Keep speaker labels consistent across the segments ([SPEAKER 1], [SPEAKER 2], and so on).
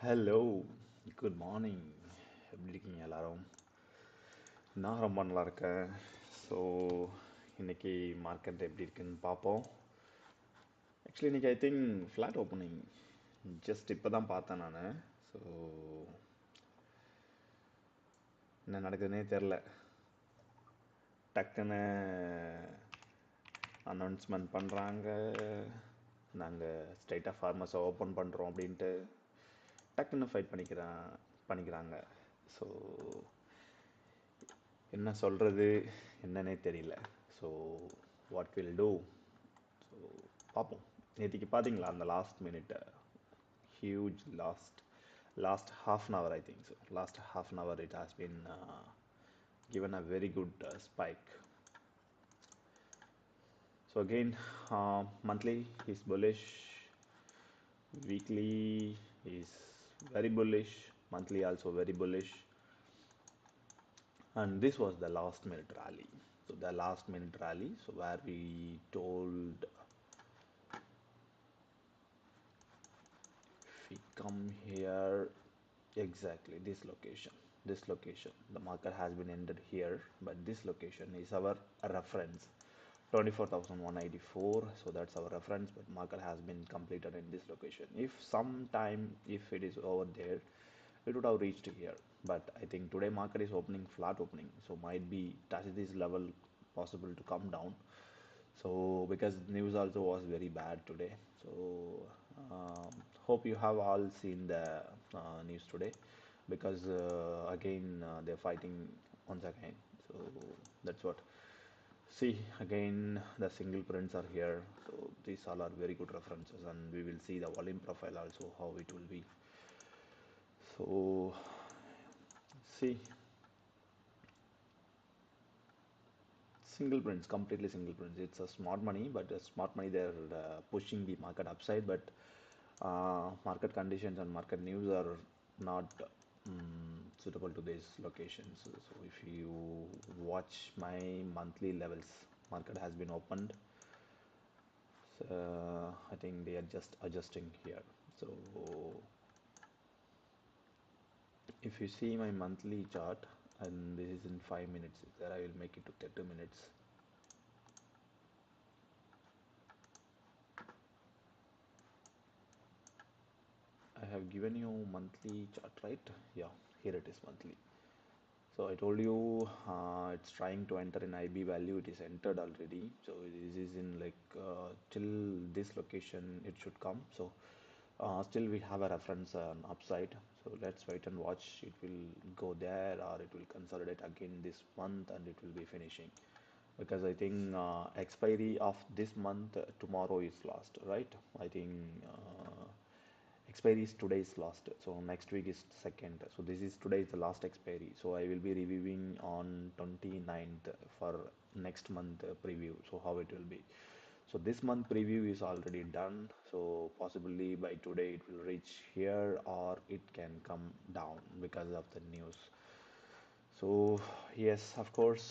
[SPEAKER 1] Hello, good morning. எப்படி இருக்கீங்க எல்லாரும்? நான் ரொம்ப நல்லா இருக்கேன். ஸோ இன்னைக்கு மார்க்கெட் எப்படி இருக்குன்னு பார்ப்போம். ஆக்சுவலி இன்னைக்கு I think flat opening just இப்போ தான் பார்த்தேன் நான். ஸோ என்ன நடக்குதுன்னே தெரில. டக்குன்னு அனௌன்ஸ்மெண்ட் பண்ணுறாங்க, நாங்கள் ஸ்ட்ரைட்டாக ஃபார்மஸை ஓப்பன் பண்ணுறோம் அப்படின்ட்டு டக்குன்னு ஃபைட் பண்ணிக்கிறாங்க. ஸோ என்ன சொல்கிறது என்னன்னே தெரியல. So what will do. So பார்ப்போம். நேற்றுக்கு பார்த்தீங்களா அந்த last minute huge last half an hour, I think so. Last half an hour it has been given a very good spike. So again, monthly is bullish, weekly is very bullish, monthly also very bullish, and this was the last minute rally. So the last minute rally, so where we told, if we come here, exactly this location, the market has been ended here, but this location is our reference, 24,184. So that's our reference, but market has been completed in this location. If sometime if it is over there, it would have reached here, but I think today market is opening flat opening, so might be touch this level, possible to come down. So because news also was very bad today. So um, hope you have all seen the news today, because again they're fighting once again. So that's what. See, again the single prints are here. So these all are very good references, and we will see the volume profile also how it will be. So see, single prints, completely single prints. It's a smart money, but smart money, they're pushing the market upside, but market conditions and market news are not suitable to these locations. So if you watch my monthly levels, market has been opened. So I think they are just adjusting here. So if you see my monthly chart, and this is in 5 minutes, there I will make it to 30 minutes. I have given you monthly chart, right? Yeah, here it is monthly. So I told you it's trying to enter in IB value. It is entered already. So this is in like till this location it should come. So still we have a reference upside. So let's wait and watch. It will go there, or it will consolidate again this month, and it will be finishing. Because I think expiry of this month tomorrow is last, right? I think expiry is today is last, so next week is second. So this is today is the last expiry. So I will be reviewing on 29th for next month preview. So how it will be. So this month preview is already done. So possibly by today it will reach here, or it can come down because of the news. So yes, of course,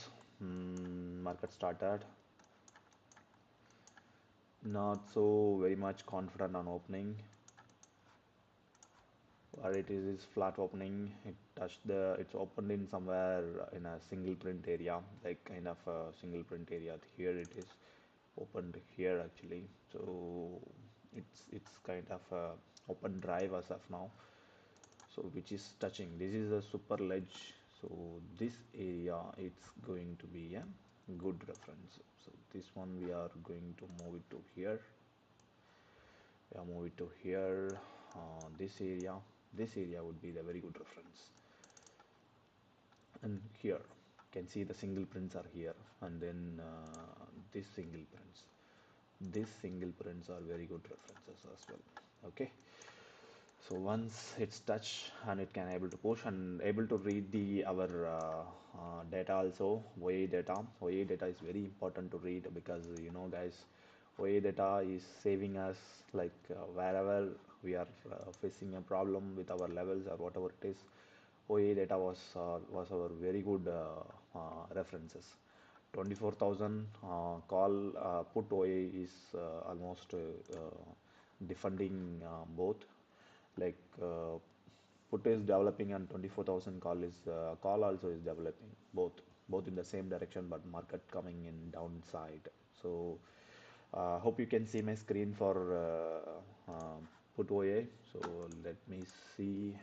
[SPEAKER 1] market started not so very much confident on opening. Where it is flat opening, it touched the, it's opened in somewhere in a single print area, like kind of a single print area. Here it is opened here actually. So it's kind of a open drive as of now. So which is touching, this is a super ledge. So this area, it's going to be a good reference. So this one we are going to move it to here. Yeah, move it to here. This area would be the very good reference. And here you can see the single prints are here, and then these single prints are very good references as well. Okay, so once it's touch and it can able to push and able to read the our data also, OA data is very important to read, because you know guys, OA data is saving us, like wherever we are facing a problem with our levels or whatever it is. OA data was our very good references. 24,000 call put OA is almost defending both, like put is developing and 24,000 call also is developing, both in the same direction, but market coming in downside. So hope you can see my screen for put OA. So let me see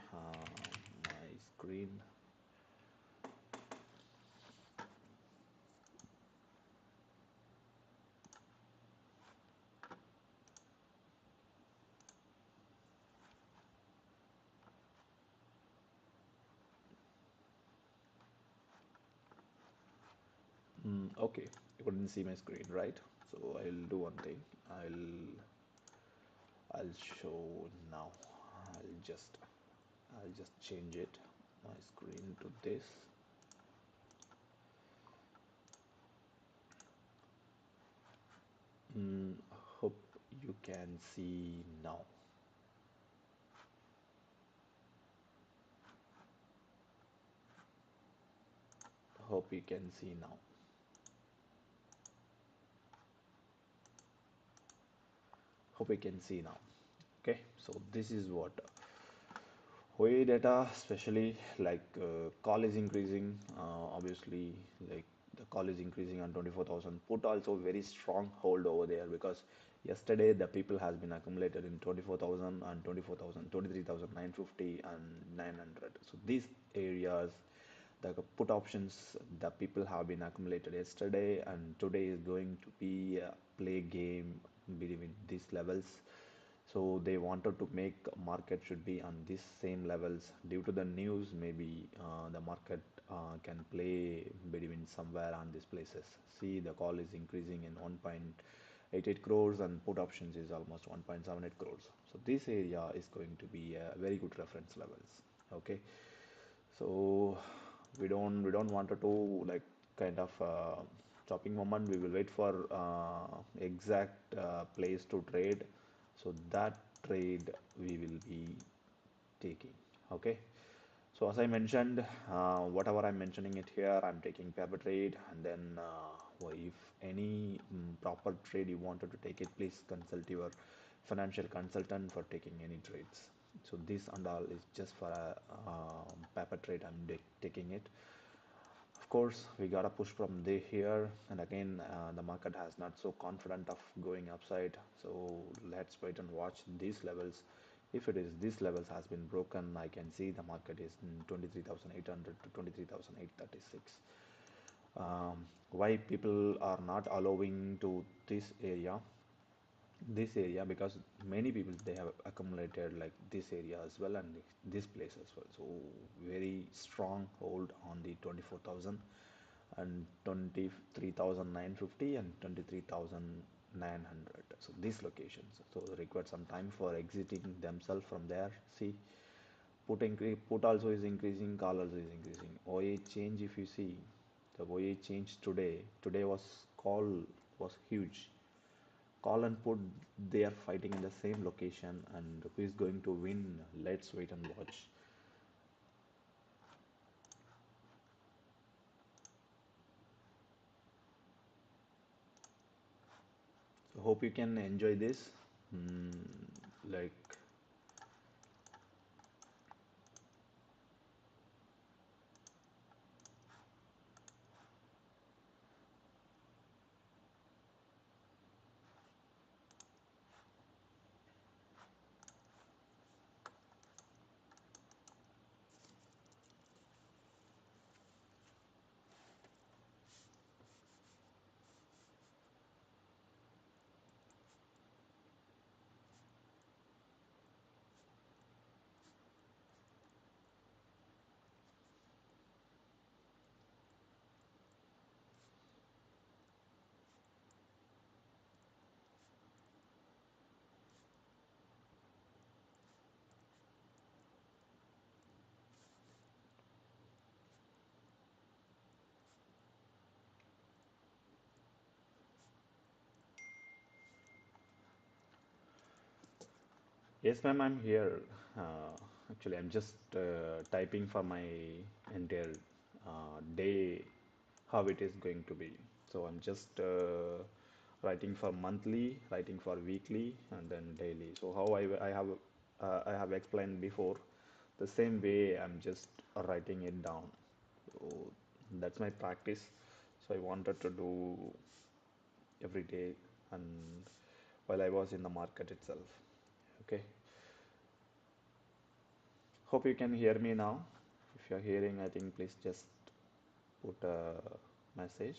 [SPEAKER 1] my screen. Okay, you couldn't see my screen, right? So I'll do one thing. I'll show now. I'll just I'll just change it my screen to this. Mm, hope you can see now. Hope you can see now. Hope you can see now. Okay, so this is what OA data, especially like call is increasing. Obviously, like the call is increasing on 24,000. Put also very strong hold over there because yesterday the people has been accumulated in 24,000 and 24,000, 23,950 and 900. So these areas, the put options the people have been accumulated yesterday and today is going to be a play game between these levels. So they wanted to make market should be on these same levels due to the news. Maybe the market can play between somewhere on these places. See, the call is increasing in 1.88 crores and put options is almost 1.78 crores. So this area is going to be very good reference levels. Okay, so we don't want to do like kind of chopping moment. We will wait for exact place to trade. So that trade we will be taking. Okay. So as I mentioned, whatever I'm mentioning it here, I'm taking paper trade, and then if any proper trade you wanted to take it, please consult your financial consultant for taking any trades. So this and all is just for a paper trade. I'm taking it. Of course, we got a push from there here, and again, the market has not so confident of going upside. So let's wait and watch these levels. If it is these levels has been broken, I can see the market is in 23,800 to 23,836. Why people are not allowing to this area because many people they have accumulated like this area as well and this place as well, so very strong hold on the 24,000 and 23,950 and 23,900. So these locations, so they require some time for exiting themselves from there. See, put also is increasing, call also is increasing. OA change, if you see the OA change today was call was huge. Call and put, they are fighting in the same location, and who is going to win? Let's wait and watch. So hope you can enjoy this. Hmm, like yes, ma'am, I'm here. Actually, I'm just typing for my entire day how it is going to be. So I'm just writing for monthly, writing for weekly, and then daily. So how I have explained before. The same way I'm just writing it down. So that's my practice. So I wanted to do every day and while I was in the market itself. Okay. Hope you can hear me now. If you're hearing, I think please just put a message.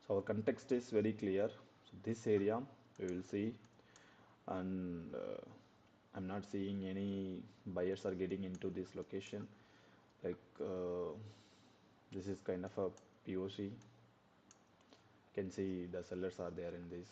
[SPEAKER 1] So our context is very clear. So this area we will see, and I'm not seeing any buyers are getting into this location. Like this is kind of a POC. You can see the sellers are there in this.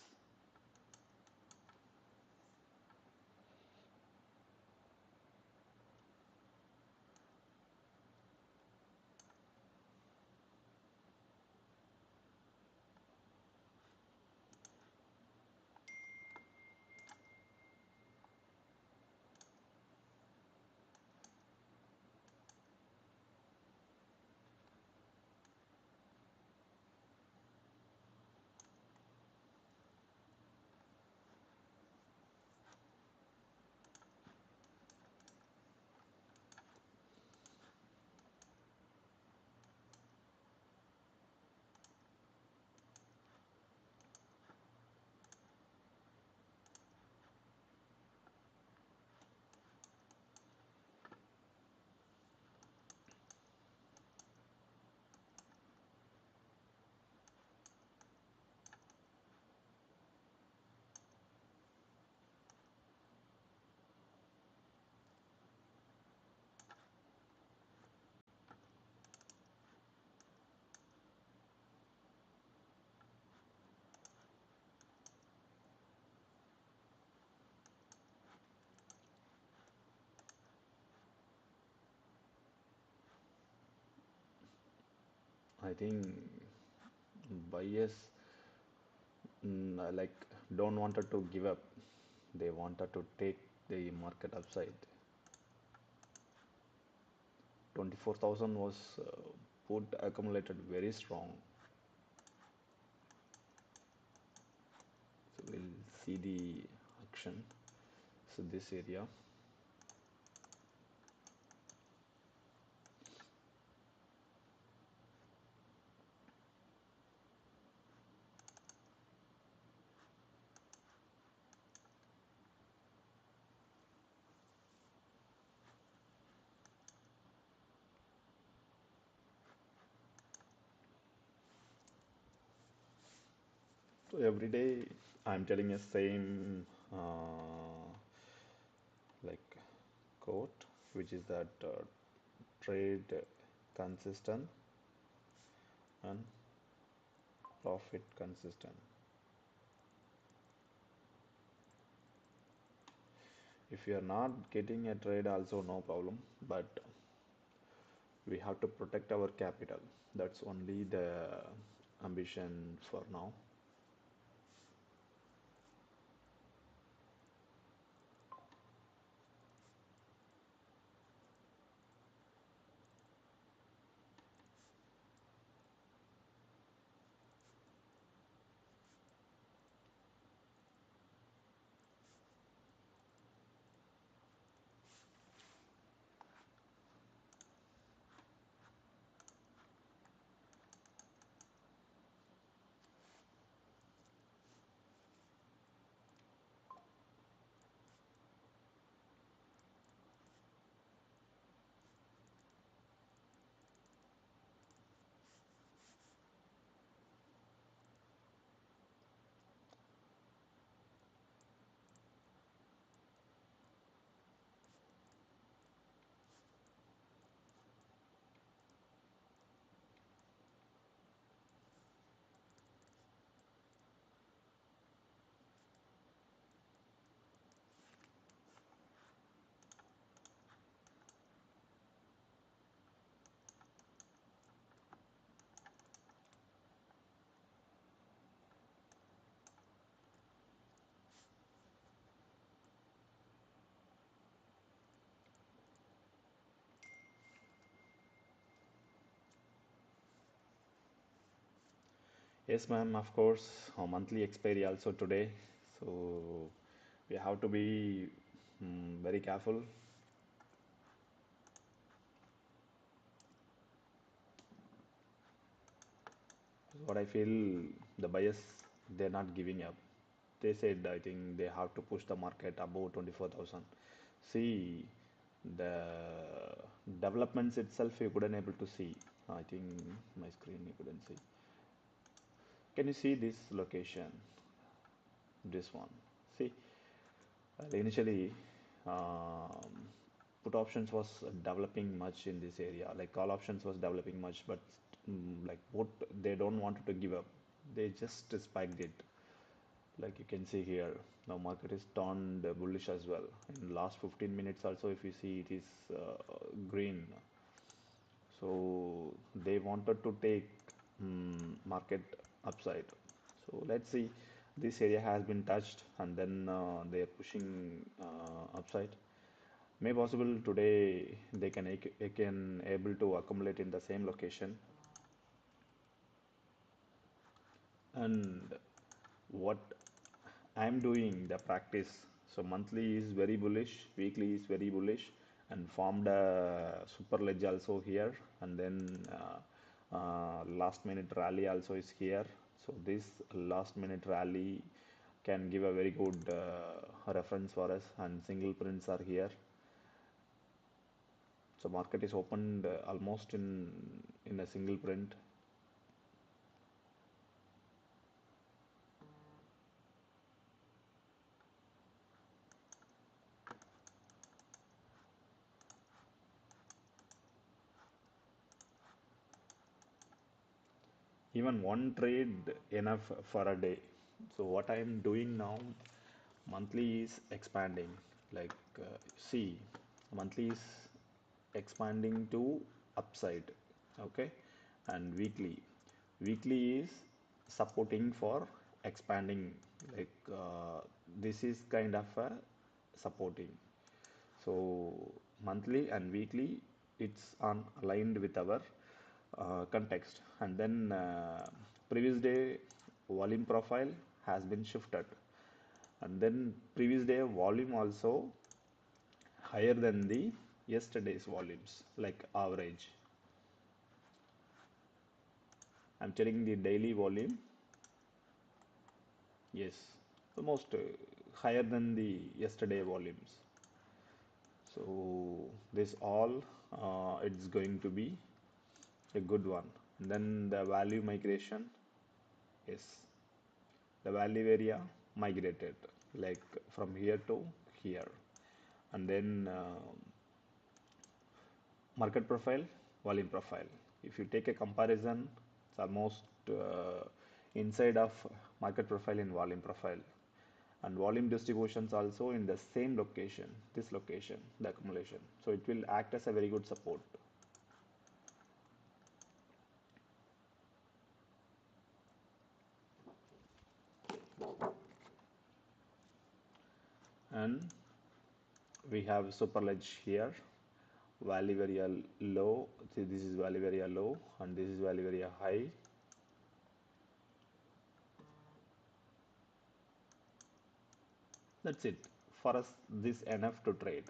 [SPEAKER 1] I think buyers like don't wanted to give up. They wanted to take the market upside. 24,000 was put accumulated very strong. So we'll see the action. So this area. So every day I'm telling a same like quote, which is that trade consistent and profit consistent. If you are not getting a trade, also no problem, but we have to protect our capital. That's only the ambition for now. Yes, ma'am, of course. Our monthly expiry also today. So we have to be very careful. What I feel, the buyers, they're not giving up. They said, I think they have to push the market above 24,000. See, the developments itself you couldn't able to see. I think my screen you couldn't see. Can you see this location? This one. See, initially, um, put options was developing much in this area. Like call options was developing much, but like what they don't want to give up. They just spiked it. Like you can see here, now market is turned bullish as well. In last 15 minutes also, if you see, it is green. So they wanted to take market upside. So let's see. This area has been touched, and then they are pushing upside. May possible today they can able to accumulate in the same location. And what I'm doing the practice. So monthly is very bullish, weekly is very bullish, and formed a super ledge also here, and then last minute rally also is here. So this last minute rally can give a very good reference for us, and single prints are here. So market is opened almost in a single print. Even one trade enough for a day. So what I am doing now, monthly is expanding. Like see, monthly is expanding to upside. Okay, and weekly is supporting for expanding. Like this is kind of a supporting. So monthly and weekly, it's on aligned with our context. And then previous day volume profile has been shifted. And then previous day volume also higher than the yesterday's volumes, like average. I'm checking the daily volume. Yes, almost higher than the yesterday volumes. So this all it's going to be a good one. And then the value migration is the value area migrated like from here to here. And then market profile, volume profile. If you take a comparison, it's almost inside of market profile and volume profile. And volume distributions also in the same location, this location, the accumulation. So it will act as a very good support. And we have superledge here, value area low. See, this is value area low, and this is value area high. That's it. For us, this enough to trade.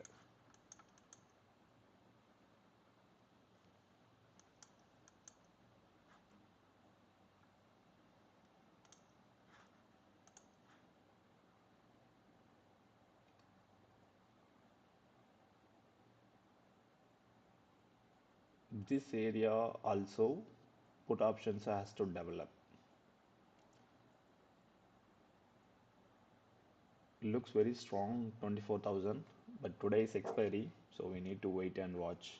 [SPEAKER 1] This area also put options has to develop. Looks very strong, 24,000, but today is expiry, so we need to wait and watch.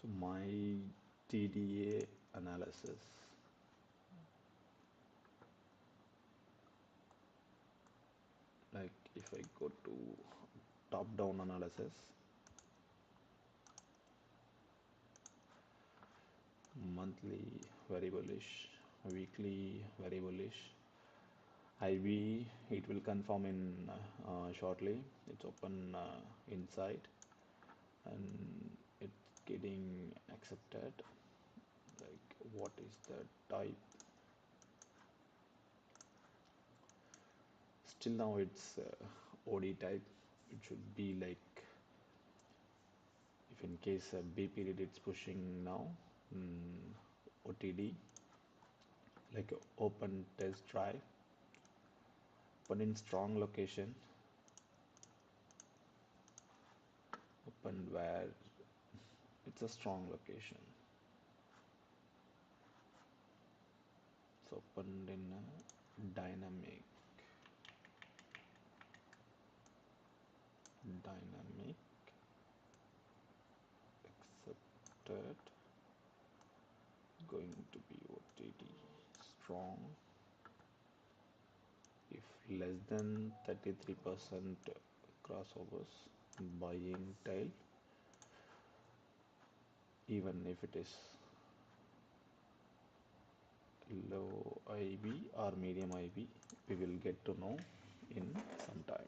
[SPEAKER 1] So my TDA analysis, like if I go to top down analysis, monthly very bullish, weekly very bullish, IB it will confirm in shortly. It's open inside and it's getting accepted. Like what is the type? Still now it's OD type. It should be like if in case B period it's pushing now, OTD like open test drive, open in strong location, open where it's a strong location. It's opened in a dynamic accepted, going to be OTD strong. If less than 33% crossovers, buying tail, even if it is low IB or medium IB, we will get to know in some time.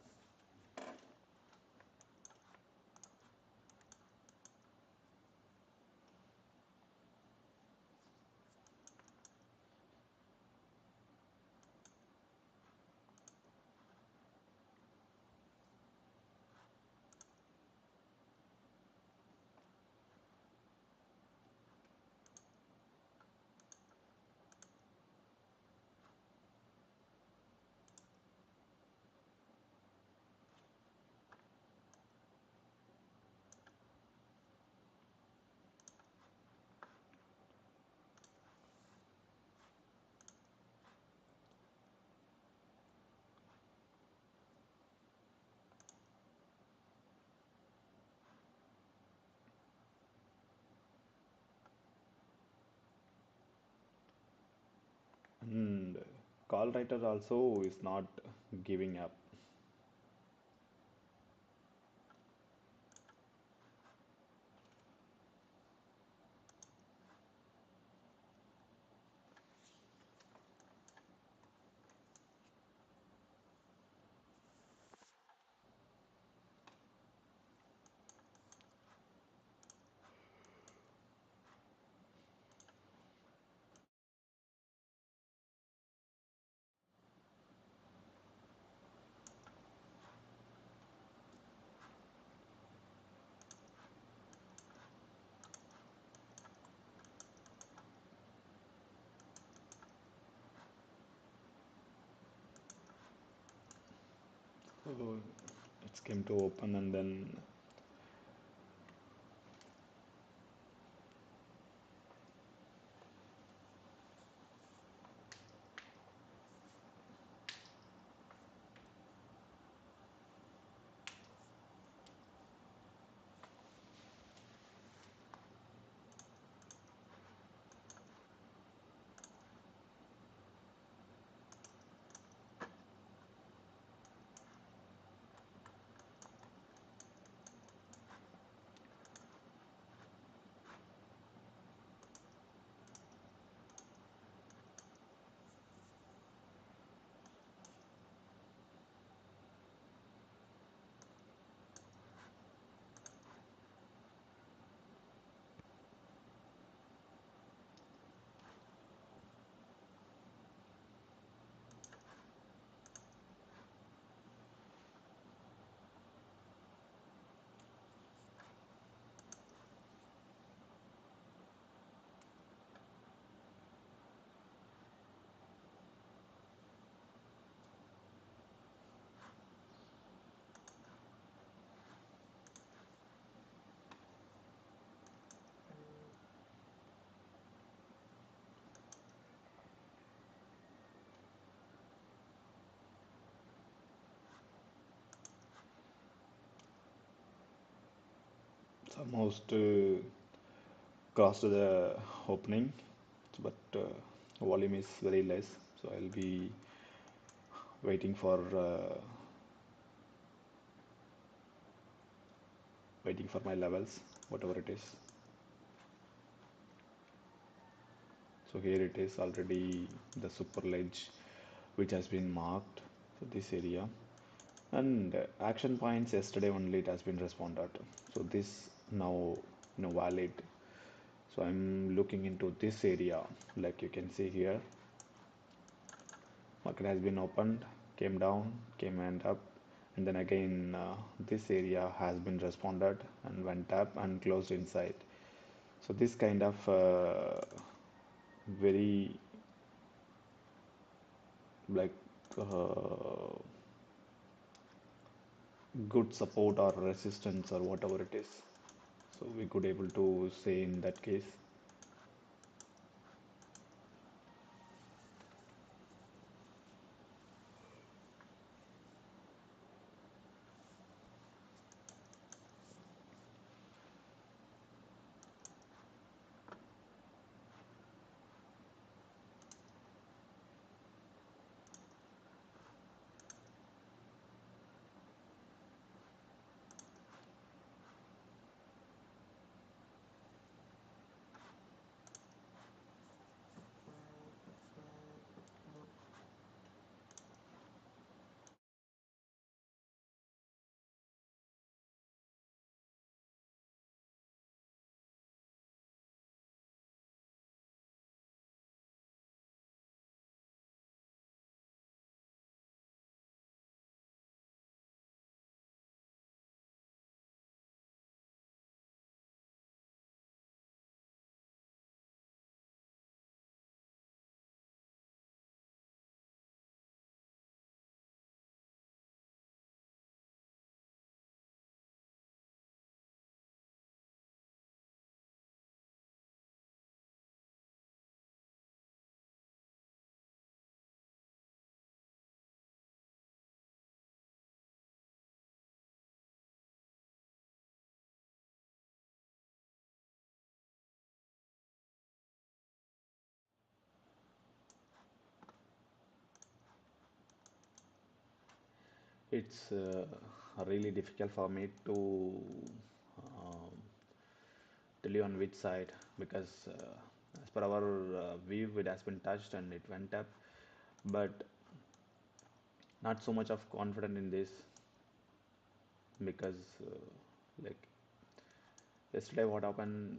[SPEAKER 1] And call writer also is not giving up. So it's came to open and then It's almost crossed the opening, but volume is very less. So I'll be waiting for my levels, whatever it is. So here it is already the super ledge which has been marked. So this area and action points yesterday only it has been responded. So this now valid. So I'm looking into this area, like you can see here. Market has been opened, came down, came and up, and then again this area has been responded and went up and closed inside. So this kind of very like uh, good support or resistance or whatever it is. So we could able to say in that case. It's really difficult for me to um, tell you on which side because as per our view it has been touched and it went up, but not so much of confident in this because like yesterday what happened,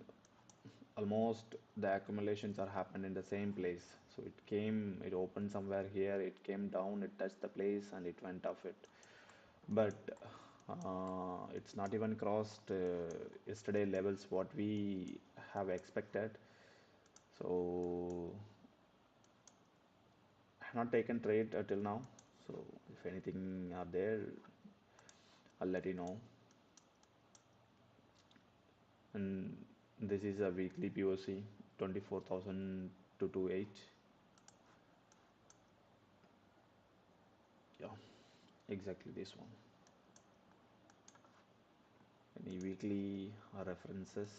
[SPEAKER 1] almost the accumulations are happened in the same place. So it opened somewhere here, it came down, it touched the place and it went off it, but it's not even crossed yesterday levels what we have expected. So I have not taken trade till now. So if anything are there, I'll let you know. And this is a weekly POC 24,000 to 28. Yeah, exactly this one. Any weekly references?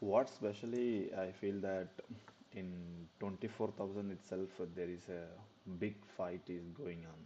[SPEAKER 1] What especially I feel that in 24,000 itself there is a big fight is going on.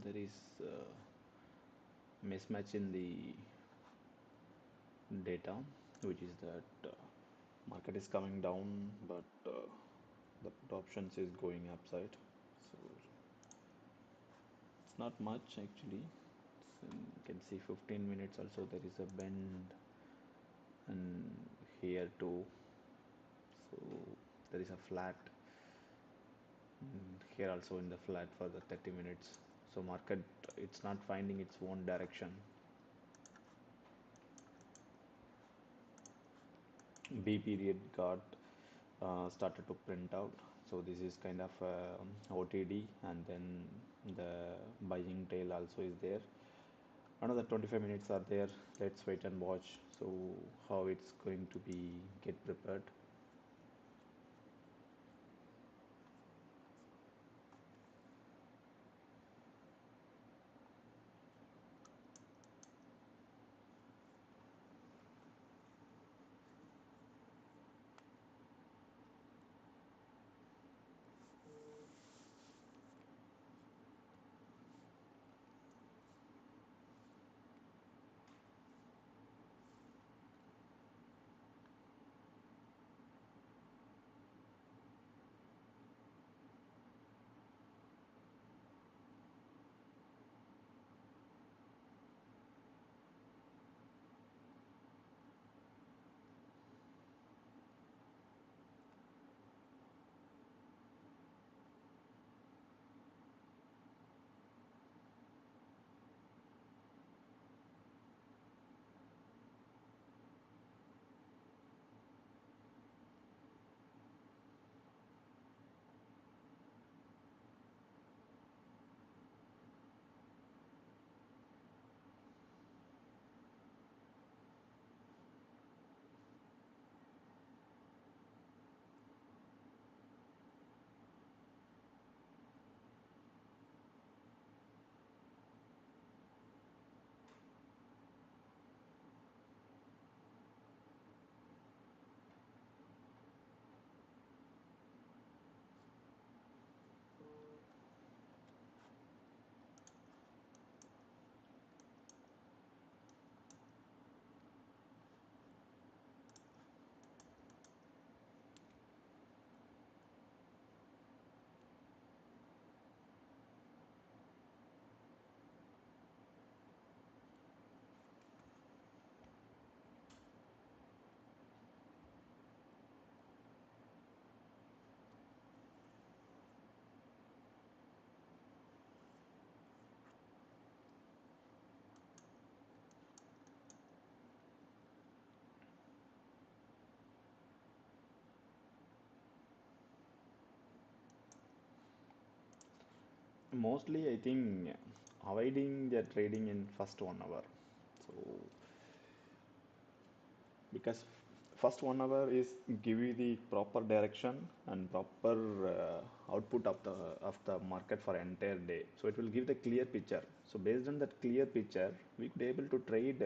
[SPEAKER 1] There is mismatch in the data, which is that market is coming down, but the put options is going upside. So it's not much actually. You can see 15 minutes also there is a bend, and here too. So there is a flat, here also in the flat for the 30 minutes. So market it's not finding its own direction. B period got started to print out. So this is kind of OTD, and then the buying tail also is there. Another 25 minutes are there. Let's wait and watch. So how it's going to be get prepared. Mostly I think avoiding the trading in first 1 hour. So because first 1 hour is give you the proper direction and proper output of the market for entire day, so it will give the clear picture. So based on that clear picture we could able to trade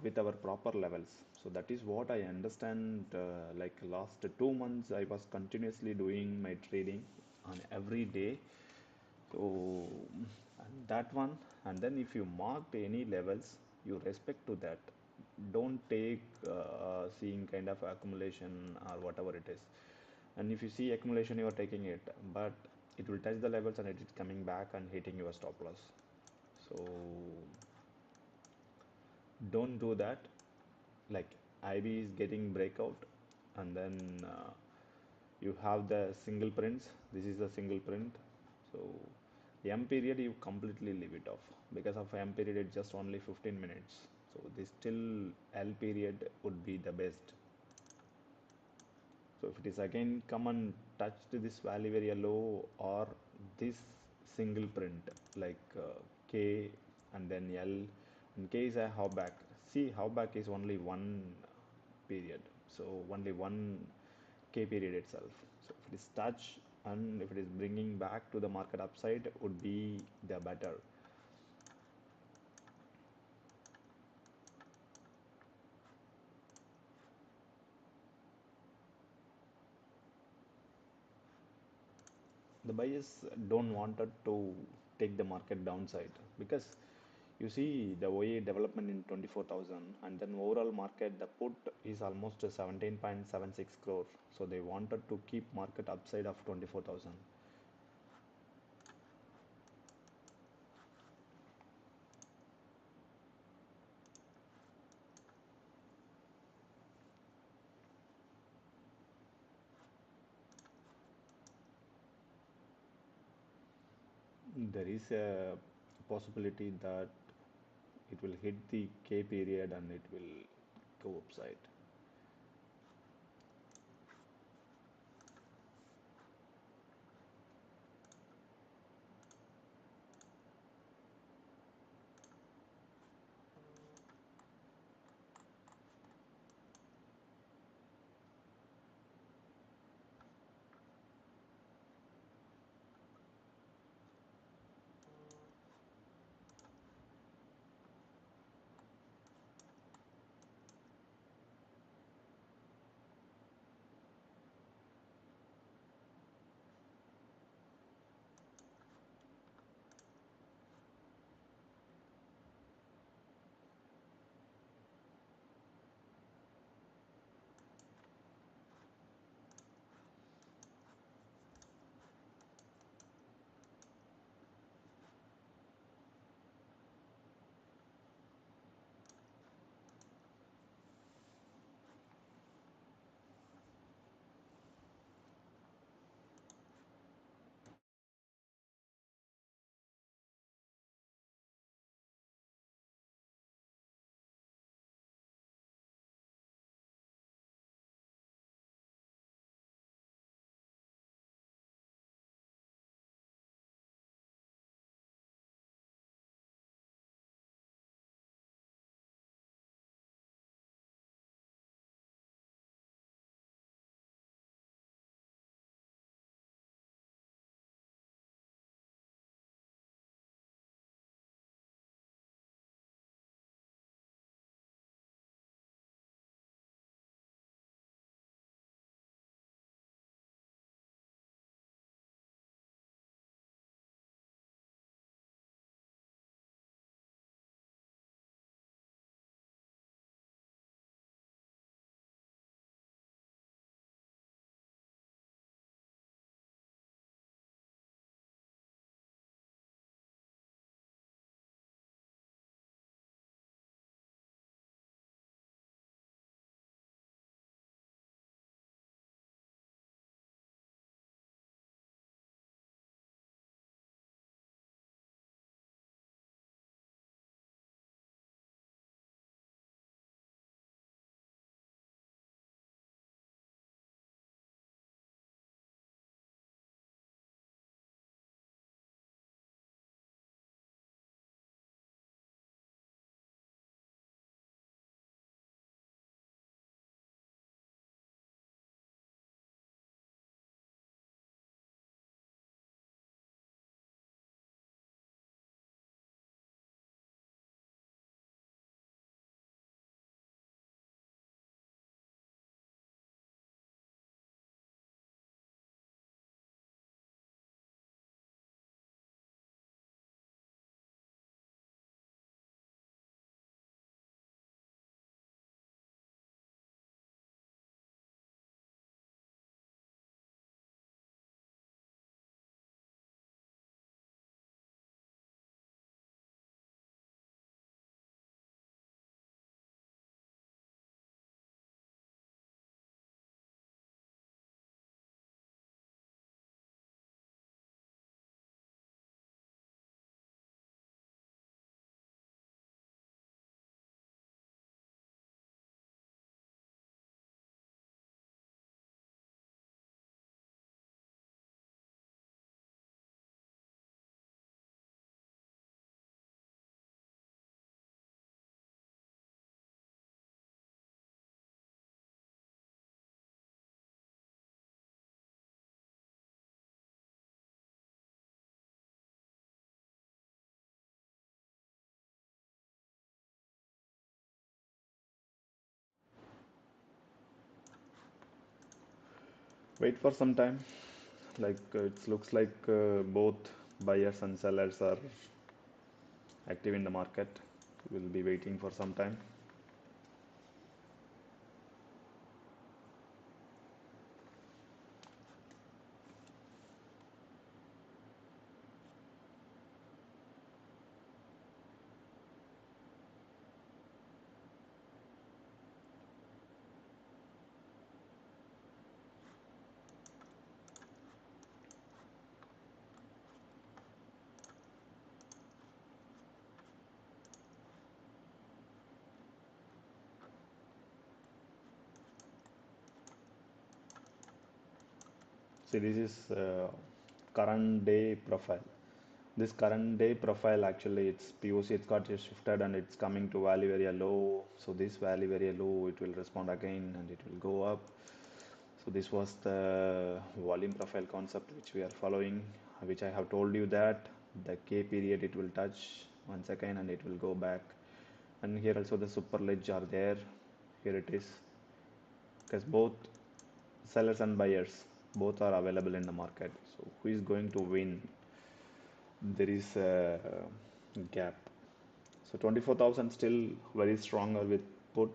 [SPEAKER 1] with our proper levels. So that is what I understand. Like last 2 months I was continuously doing my trading on every day. So and that one, and then if you marked any levels, you respect to that. Don't take seeing kind of accumulation or whatever it is. And if you see accumulation, you are taking it, but it will touch the levels and it is coming back and hitting your stop loss. So don't do that. Like IB is getting breakout, and then you have the single prints. This is the single print. So M period you completely leave it off, because of M period it's just only 15 minutes. So this till L period would be the best. So if it is again come and touch to this value area low or this single print like K and then L, and K is a howback. See, howback is only one period, so only one K period itself. So if it is touch and if it is bringing back to the market upside would be the better. The buyers don't wanted to take the market downside, because you see the OA development in 24,000 and then overall market the put is almost 17.76 crore, so they wanted to keep market upside of 24,000. There is a possibility that it will hit the K period and it will go upside. Wait for some time. Like it looks like both buyers and sellers are active in the market. We'll be waiting for some time. See, this is current day profile. This current day profile actually it's POC, it's got shifted and it's coming to value area low. So this value area low, it will respond again and it will go up. So this was the volume profile concept which we are following, which I have told you that the K period it will touch once again and it will go back. And here also the super ledge are there. Here it is. Because both sellers and buyers both are available in the market. So who is going to win? There is a gap. So 24,000 still very stronger with put.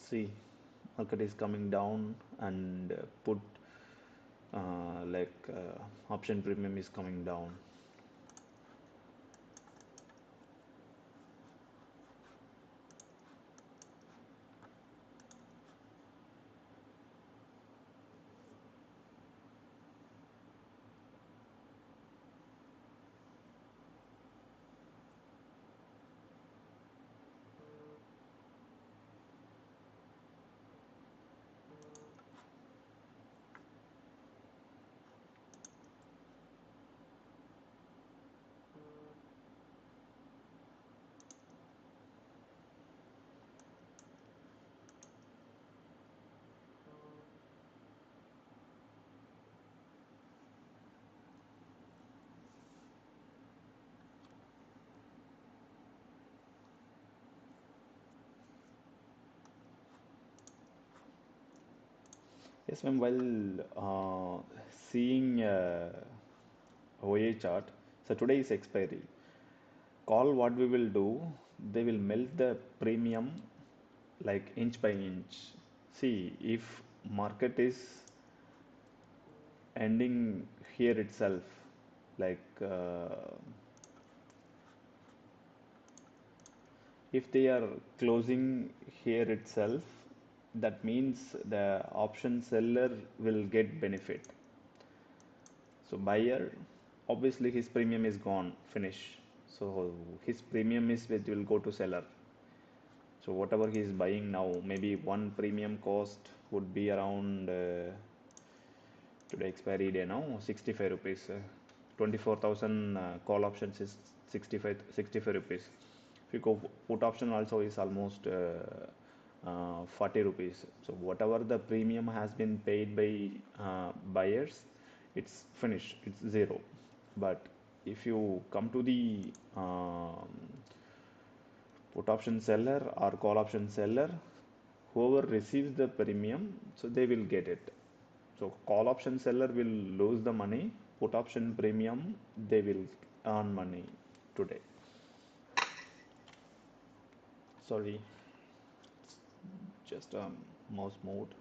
[SPEAKER 1] See, market is coming down and put option premium is coming down. Yes, ma'am. While seeing OA chart, so today is expiry. Call what we will do, they will melt the premium like inch by inch. See, if market is ending here itself, like if they are closing here itself, that means the option seller will get benefit. So buyer, obviously his premium is gone, finish. So his premium is it will go to seller. So whatever he is buying now, maybe one premium cost would be around today expiry day now 65 rupees. 24,000 call options is 65 rupees. If you go put option also is almost 40 rupees. So whatever the premium has been paid by buyers, it's finished, it's zero. But if you come to the put option seller or call option seller, whoever receives the premium, so they will get it. So call option seller will lose the money, put option premium, they will earn money today. Sorry, just mouse moved.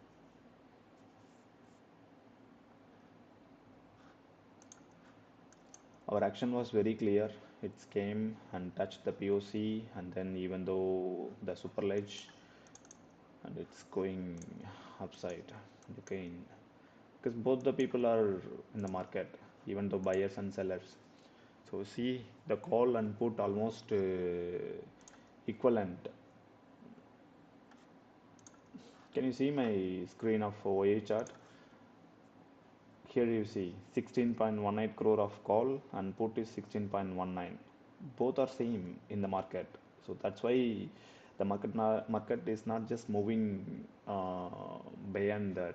[SPEAKER 1] Our action was very clear. It came and touched the POC, and then even though the super ledge, and it's going upside again, because both the people are in the market, even though buyers and sellers. So see the call and put almost equivalent. Can you see my screen of OA chart? Here you see 16.18 crore of call and put is 16.19. Both are same in the market. So that's why the market is not just moving beyond that.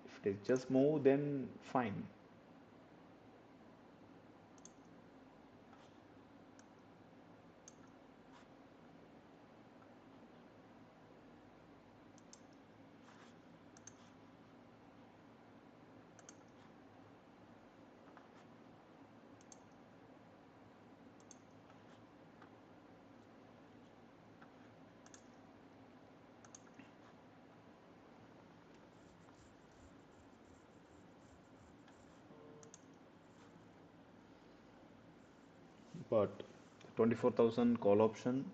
[SPEAKER 1] If they just move, then fine. But 24,000 call option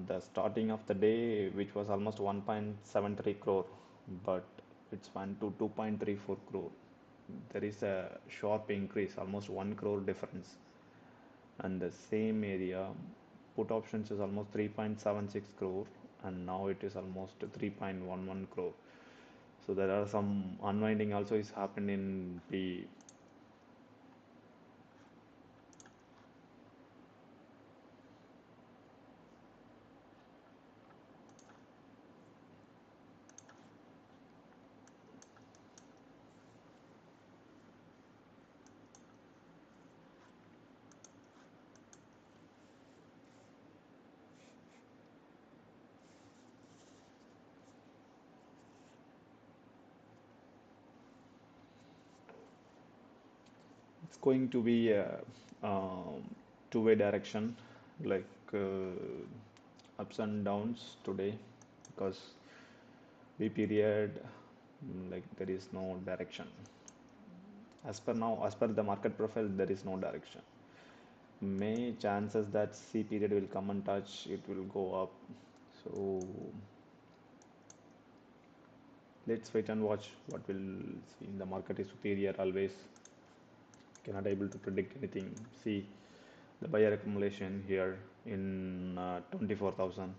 [SPEAKER 1] the starting of the day, which was almost 1.73 crore, but it's went to 2.34 crore. There is a sharp increase, almost 1 crore difference. And the same area, put options is almost 3.76 crore, and now it is almost 3.11 crore. So there are some unwinding also is happened in the it's going to be a two-way direction, like ups and downs today, because B period, like there is no direction. As per now, as per the market profile, there is no direction. May chances that C period will come and touch, it will go up. So let's wait and watch what will see. The market is superior always. Cannot able to predict anything. See the buyer accumulation here in 24,000.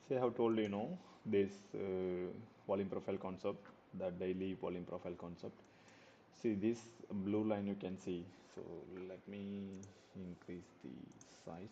[SPEAKER 1] See, I have told you know this volume profile concept, the daily volume profile concept. See this blue line you can see. So let me increase the size.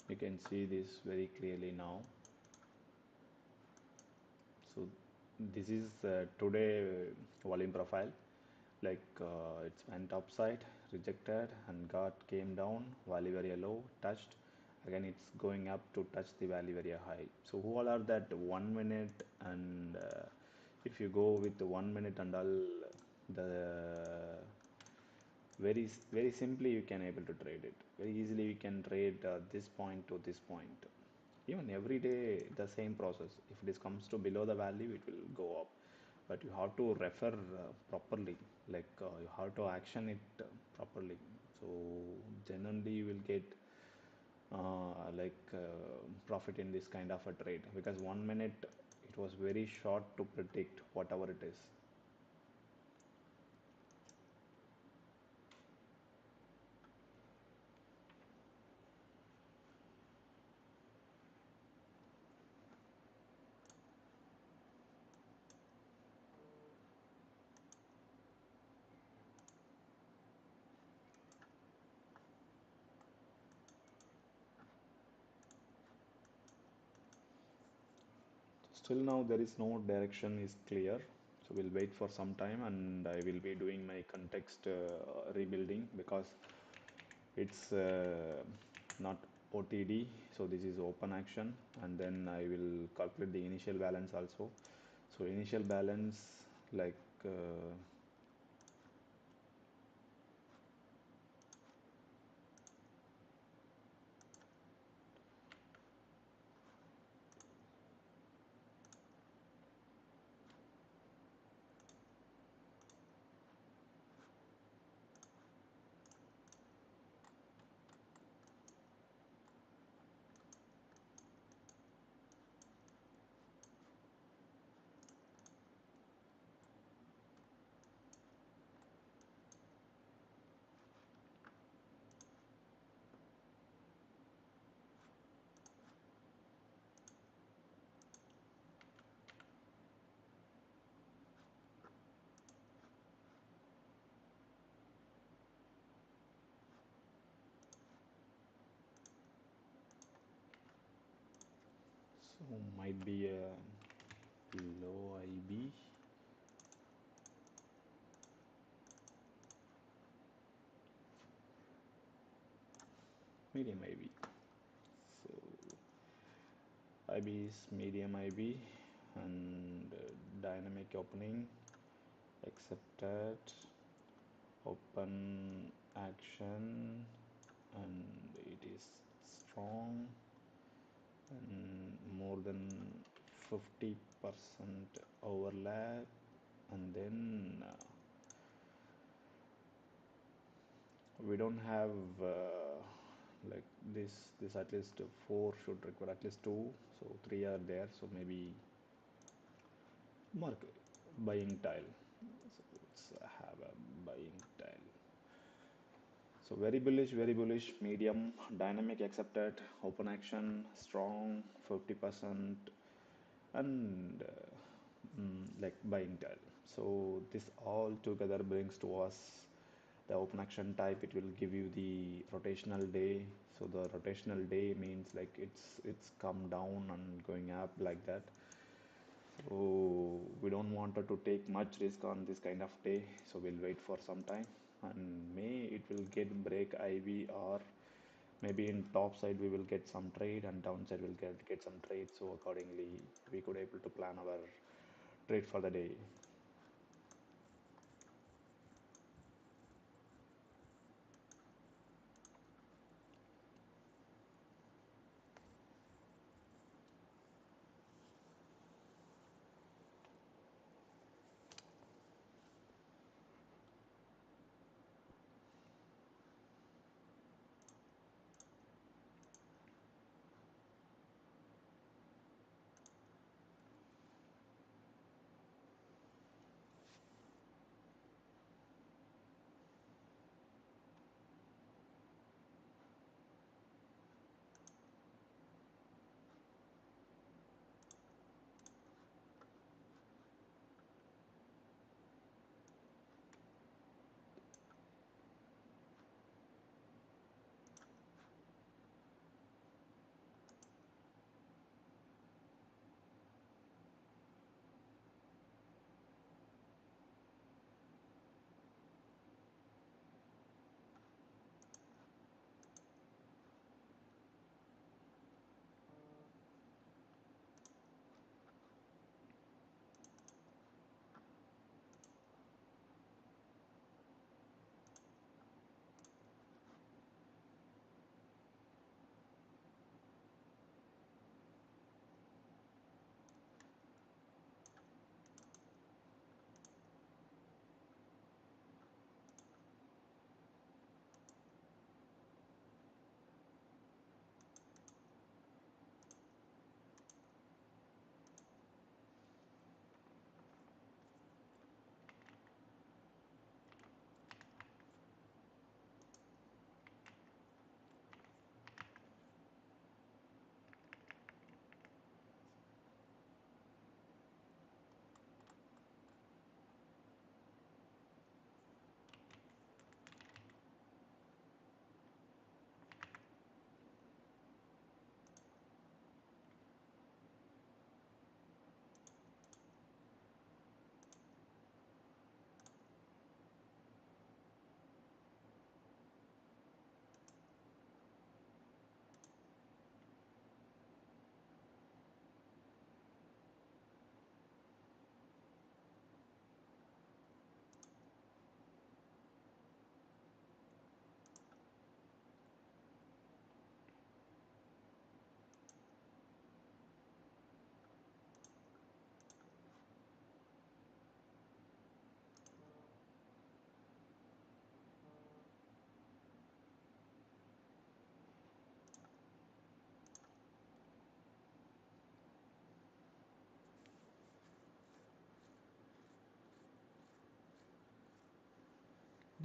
[SPEAKER 1] You can see this very clearly now. So this is today volume profile. It's went upside, rejected, and got came down. Value area low, touched. Again, it's going up to touch the value area high. So who all are that 1 minute and if you go with the 1 minute and all the very simply you can able to trade it very easily. You can trade this point to this point. Even every day the same process. If this comes to below the value, it will go up, but you have to refer properly. You have to action it properly. So generally you will get profit in this kind of a trade, because 1 minute it was very short to predict whatever it is. Still now there is no direction is clear. So we'll wait for some time and I will be doing my context rebuilding, because it's not OTD. So this is open action, and then I will calculate the initial balance also. So initial balance, like uh, so might be a low IB, medium IB. So IB is medium IB, and dynamic opening accepted, open action, and it is strong and more than 50% overlap, and then we don't have like this at least four should require at least two, so three are there, so maybe mark buying tile. So let's have a buying tile. So very bullish, medium, dynamic accepted, open action, strong, 50%, and like buying tile. So this all together brings to us the open action type. It will give you the rotational day. So the rotational day means like it's come down and going up like that. So we don't want to take much risk on this kind of day. So we'll wait for some time, and may it will get break IV, or maybe in top side we will get some trade and downside we'll get some trade. So accordingly we could able to plan our trade for the day.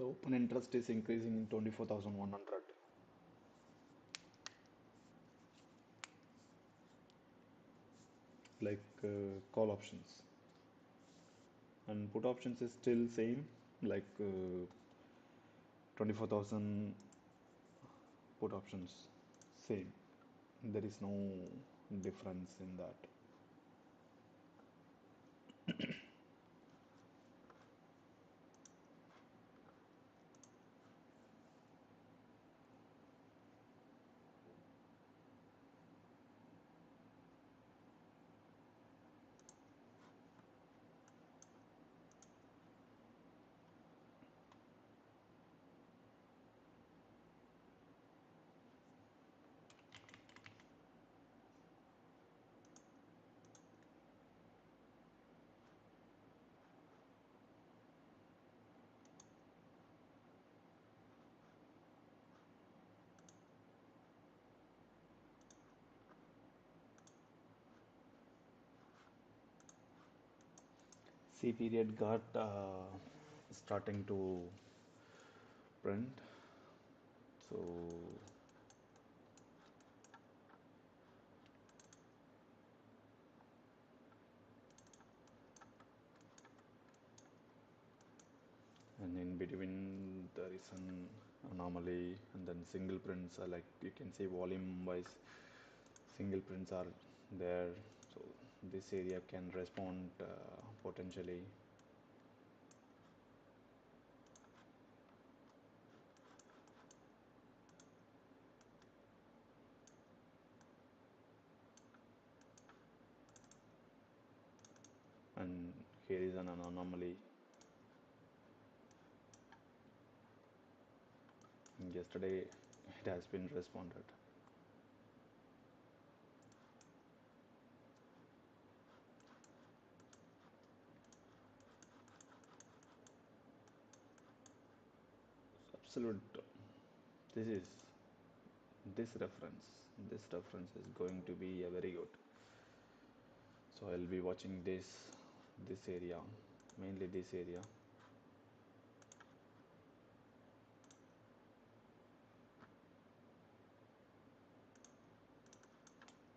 [SPEAKER 1] The open interest is increasing in 24,100, like call options, and put options is still same, like 24,000 put options, same. There is no difference in that. C period got starting to print. So and in between there is an anomaly, and then single prints are, like you can see volume wise single prints are there. So this area can respond potentially. And here is an anomaly. Yesterday it has been responded. Absolute. This is this reference. This reference is going to be a very good. So I'll be watching this area, mainly this area.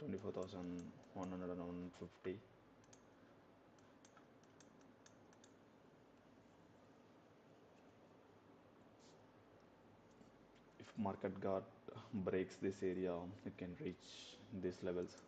[SPEAKER 1] 24,150. If market got breaks this area, it can reach these levels.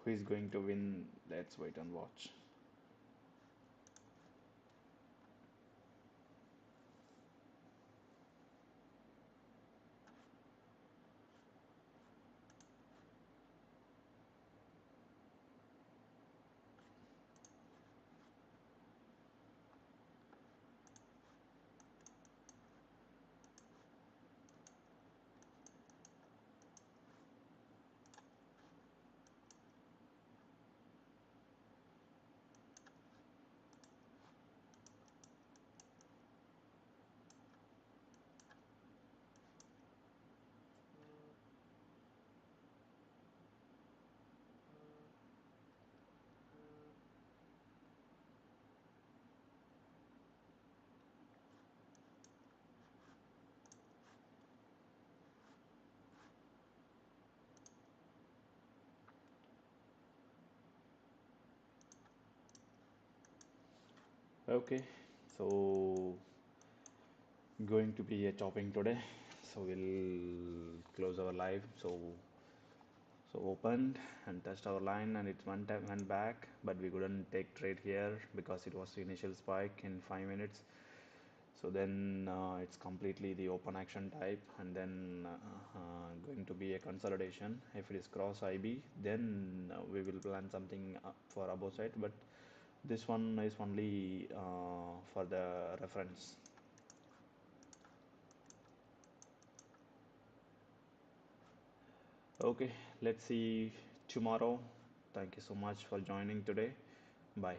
[SPEAKER 1] who is going to win? Let's wait and watch. Okay, so going to be a topping today. So we'll close our live. So opened and touched our line and it went back, but we couldn't take trade here because it was the initial spike in 5 minutes. So then it's completely the open action type, and then going to be a consolidation. If it is cross IB, then we will plan something for above side, but this one is only for the reference. Okay, let's see tomorrow. Thank you so much for joining today. Bye.